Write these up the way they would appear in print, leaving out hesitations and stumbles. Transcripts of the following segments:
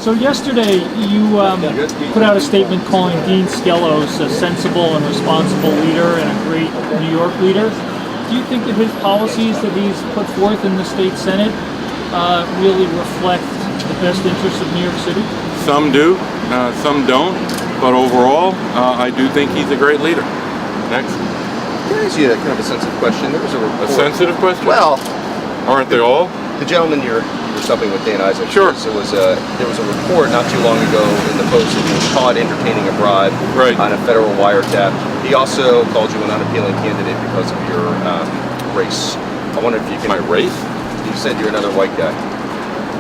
So yesterday you put out a statement calling Dean Skelos a sensible and responsible leader and a great New York leader. Do you think that his policies that he's put forth in the state Senate really reflect the best interests of New York City? Some do, some don't, but overall, I do think he's a great leader. Next. Can I ask you kind of a sensitive question? There was a report. A sensitive question? Well, aren't they all? the gentleman you're stopping with, Dan Isaac. Sure. There was a report not too long ago in the Post that he was caught entertaining a bribe on a federal wiretap. He also called you an unappealing candidate because of your race. I wonder if you can. My race? You said you're another white guy.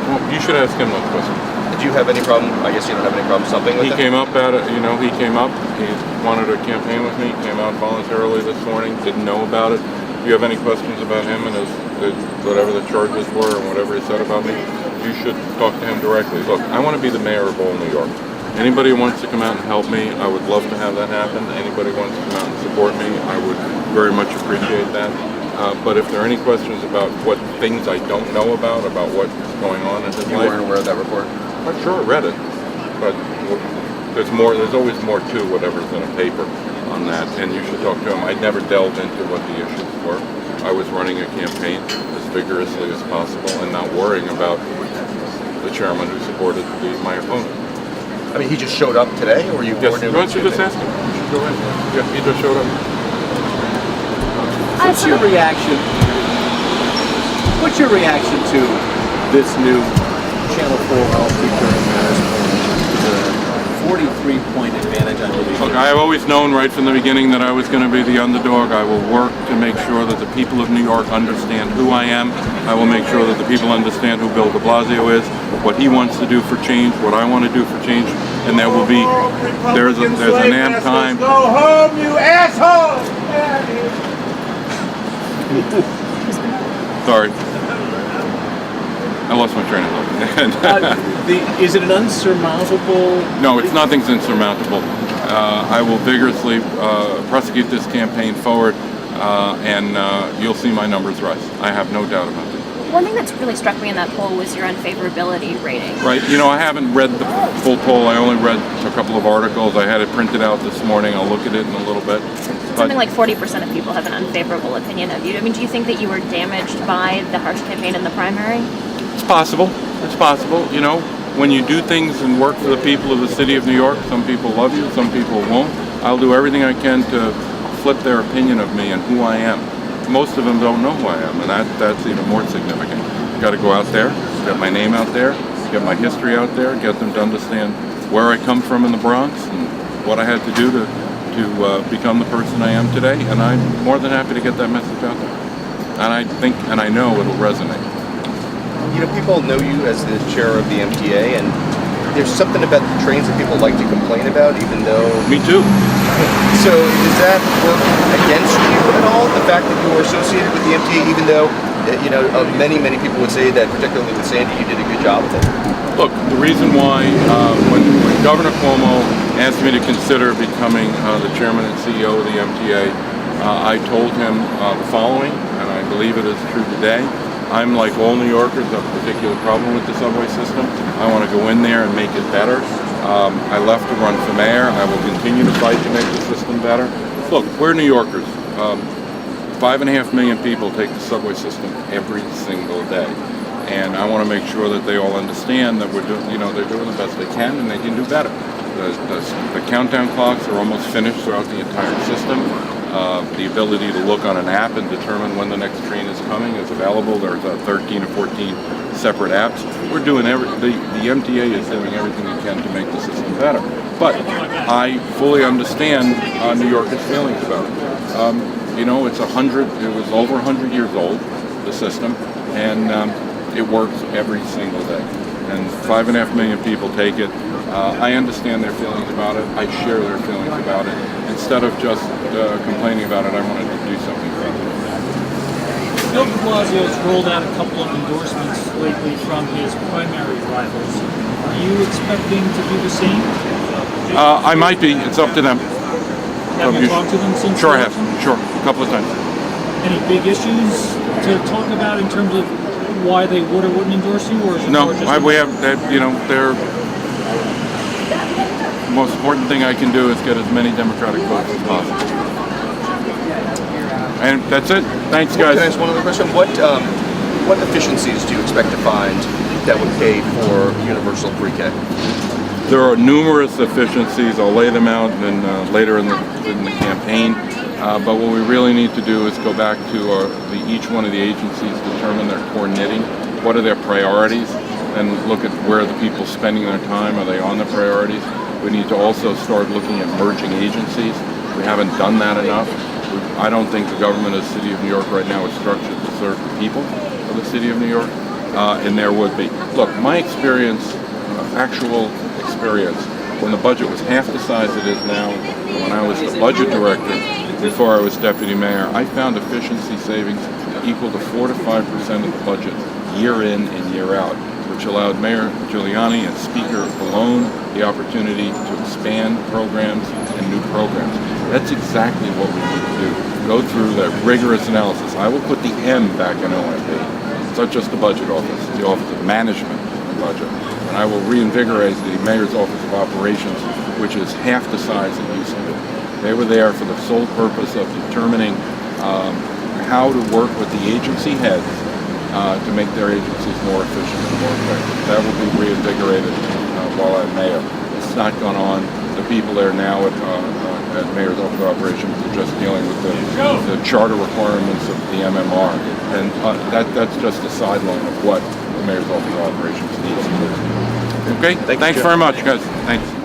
Well, you should ask him those questions. Did you have any problem? I guess you don't have any problem stopping with him? He came up at it, he came up, he wanted to campaign with me, came out voluntarily this morning, didn't know about it. If you have any questions about him and whatever the charges were and whatever he said about me, you should talk to him directly. Look, I want to be the mayor of all New York. Anybody who wants to come out and help me, I would love to have that happen. Anybody who wants to come out and support me, I would very much appreciate that. But if there are any questions about what things I don't know about what's going on in his life. You weren't aware of that report? I'm sure I read it, but there's always more to whatever's in a paper on that, and you should talk to him. I never delved into what the issues were. I was running a campaign as vigorously as possible and not worrying about the chairman who supported my opponent. I mean, he just showed up today, or you? Yes, why don't you just ask him? Go ahead. Yeah, he just showed up. What's your reaction? What's your reaction to this new Channel 4 All Feature the 43-point advantage on the Look, I have always known right from the beginning that I was going to be the underdog. I will work to make sure that the people of New York understand who I am. I will make sure that the people understand who Bill de Blasio is, what he wants to do for change, what I want to do for change, and there will be, there's an amp time. Go home, you asshole! Sorry. I lost my train of thought. Is it an unsurmountable? No, nothing's insurmountable. I will vigorously prosecute this campaign forward, and you'll see my numbers rise. I have no doubt about it. One thing that's really struck me in that poll was your unfavorability rating. Right. I haven't read the full poll. I only read a couple of articles. I had it printed out this morning. I'll look at it in a little bit. Something like 40% of people have an unfavorable opinion of you. I mean, do you think that you were damaged by the harsh campaign in the primary? It's possible. It's possible. When you do things and work for the people of the city of New York, some people love you, some people won't. I'll do everything I can to flip their opinion of me and who I am. Most of them don't know who I am, and that's even more significant. You got to go out there, get my name out there, get my history out there, get them to understand where I come from in the Bronx and what I had to do to become the person I am today, and I'm more than happy to get that message out there. And I think, and I know it'll resonate. People know you as the chair of the MTA, and there's something about the trains that people like to complain about, even though... Me too. So does that work against you at all, the fact that you were associated with the MTA, even though, many people would say that, particularly with Sandy, you did a good job with it? Look, the reason why, when Governor Cuomo asked me to consider becoming the chairman and CEO of the MTA, I told him the following, and I believe it is true today. I'm like all New Yorkers, have a particular problem with the subway system. I want to go in there and make it better. I left to run for mayor. I will continue to fight to make the system better. Look, we're New Yorkers. 5.5 million people take the subway system every single day. And I want to make sure that they all understand that they're doing the best they can and they can do better. The countdown clocks are almost finished throughout the entire system. The ability to look on an app and determine when the next train is coming is available. There's 13 or 14 separate apps. We're doing the MTA is doing everything it can to make the system better. But I fully understand New Yorkers' feelings about it. It was over 100 years old, the system, and it works every single day. And 5.5 million people take it. I understand their feelings about it. I share their feelings about it. Instead of just complaining about it, I wanted to do something about it. Bill de Blasio has rolled out a couple of endorsements lately from his primary rivals. Are you expecting to do the same? I might be. It's up to them. Have you talked to them since? Sure, I have. Sure, a couple of times. Any big issues to talk about in terms of why they would or wouldn't endorse you, or is it no? more just We have. They're most important thing I can do is get as many Democratic votes as possible. And that's it. Thanks, guys. Can I ask one other question? What efficiencies do you expect to find that would pay for universal pre-K? There are numerous efficiencies. I'll lay them out later in the campaign. But what we really need to do is go back to each one of the agencies, determine their core knitting, what are their priorities, and look at where are the people spending their time. Are they on the priorities? We need to also start looking at merging agencies. We haven't done that enough. I don't think the government of the City of New York right now is structured to serve the people of the City of New York, and there would be. Look, my experience, actual experience, when the budget was half the size it is now, when I was the budget director, before I was deputy mayor, I found efficiency savings equal to 4 to 5% of the budget year in and year out, which allowed Mayor Giuliani and Speaker Malone the opportunity to expand programs and new programs. That's exactly what we need to do. Go through that rigorous analysis. I will put the M back in OMB. It's not just the budget office, it's the Office of Management of the Budget. And I will reinvigorate the Mayor's Office of Operations, which is half the size it used to be. They were there for the sole purpose of determining how to work with the agency heads to make their agencies more efficient and more effective. That will be reinvigorated while I'm mayor. It's not gone on. The people there now at Mayor's Office of Operations are just dealing with the charter requirements of the MMR. And that's just a sideline of what the Mayor's Office of Operations needs to do. Okay? Thanks very much, guys. Thanks.